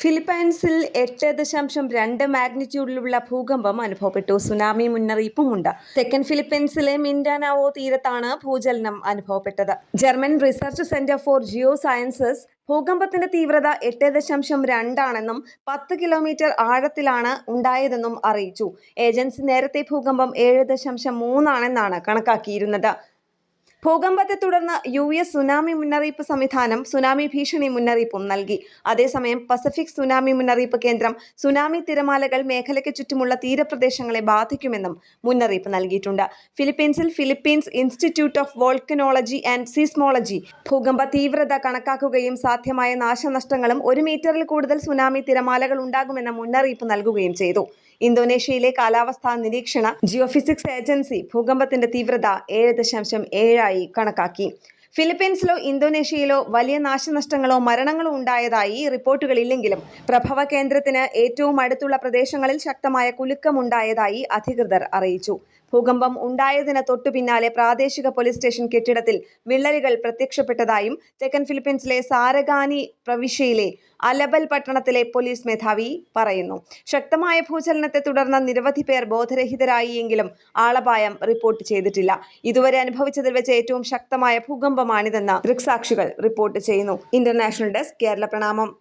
ഫിലിപ്പൈൻസിൽ 8.2 മാഗ്നിറ്റ്യൂഡിലുള്ള ഭൂകമ്പം അനുഭവപ്പെട്ടു. സുനാമി മുന്നറിയിപ്പുമുണ്ട്. തെക്കൻ ഫിലിപ്പൈൻസിലെ മിൻഡാനാവോ തീരത്താണ് ഭൂചലനം അനുഭവപ്പെട്ടത്. German research centre for geosciences ഭൂകമ്പത്തിന്റെ തീവ്രത 8.2 ആണെന്നും 10 കിലോമീറ്റർ ആഴത്തിലാണ് ഉണ്ടായതെന്നും അറിയിച്ചു. ഏജൻസി നേരത്തെ ഭൂകമ്പം 7.3 ആണെന്നാണ് കണക്കാക്കിയിരുന്നത്. ഭൂകമ്പത്തെ തുടർന്ന് US സുനാമി മുന്നറിയിപ്പ് സംവിധാനം സുനാമി ഭീഷണി മുന്നറിയിപ്പും നൽകി. അതേസമയം പസഫിക് സുനാമി മുന്നറിയിപ്പ് കേന്ദ്രം സുനാമി തിരമാലകൾ മേഖലയ്ക്ക് ചുറ്റുമുള്ള തീരപ്രദേശങ്ങളെ ബാധിക്കുമെന്നും മുന്നറിയിപ്പ് നൽകിയിട്ടുണ്ട്. ഫിലിപ്പീൻസിൽ Philippines institute of volcanology and seismology ഭൂകമ്പ തീവ്രത കണക്കാക്കുകയും സാധ്യമായ നാശനഷ്ടങ്ങളും 1 മീറ്ററിൽ കൂടുതൽ സുനാമി തിരമാലകൾ ഉണ്ടാകുമെന്ന മുന്നറിയിപ്പ് നൽകുകയും ചെയ്തു. ഇന്തോനേഷ്യയിലെ കാലാവസ്ഥാ നിരീക്ഷണ ജിയോഫിസിക്സ് ഏജൻസി ഭൂകമ്പത്തിന്റെ തീവ്രത 7.7 ആയി കണക്കാക്കി. ഫിലിപ്പീൻസിലോ ഇന്തോനേഷ്യയിലോ വലിയ നാശനഷ്ടങ്ങളോ മരണങ്ങളോ ഉണ്ടായതായി റിപ്പോർട്ടുകളില്ലെങ്കിലും പ്രഭവ കേന്ദ്രത്തിന് ഏറ്റവും അടുത്തുള്ള പ്രദേശങ്ങളിൽ ശക്തമായ കുലുക്കമുണ്ടായതായി അധികൃതർ അറിയിച്ചു. ഭൂകമ്പം ഉണ്ടായതിന് തൊട്ടു പിന്നാലെ പ്രാദേശിക പോലീസ് സ്റ്റേഷൻ കെട്ടിടത്തിൽ വിള്ളലുകൾ പ്രത്യക്ഷപ്പെട്ടതായും തെക്കൻ ഫിലിപ്പീൻസിലെ സാരഗാനി പ്രവിശ്യയിലെ അലബൽ പട്ടണത്തിലെ പോലീസ് മേധാവി പറയുന്നു. ശക്തമായ ഭൂചലനത്തെ തുടർന്ന് നിരവധി പേർ ബോധരഹിതരായി എങ്കിലും ആളപായം റിപ്പോർട്ട് ചെയ്തിട്ടില്ല. ഇതുവരെ അനുഭവിച്ചതിൽ വെച്ച് ഏറ്റവും ശക്തമായ ഭൂകമ്പമാണിതെന്ന് ദൃക്സാക്ഷികൾ റിപ്പോർട്ട് ചെയ്യുന്നു. ഇന്റർനാഷണൽ ഡെസ്ക്, കേരള പ്രണാമം.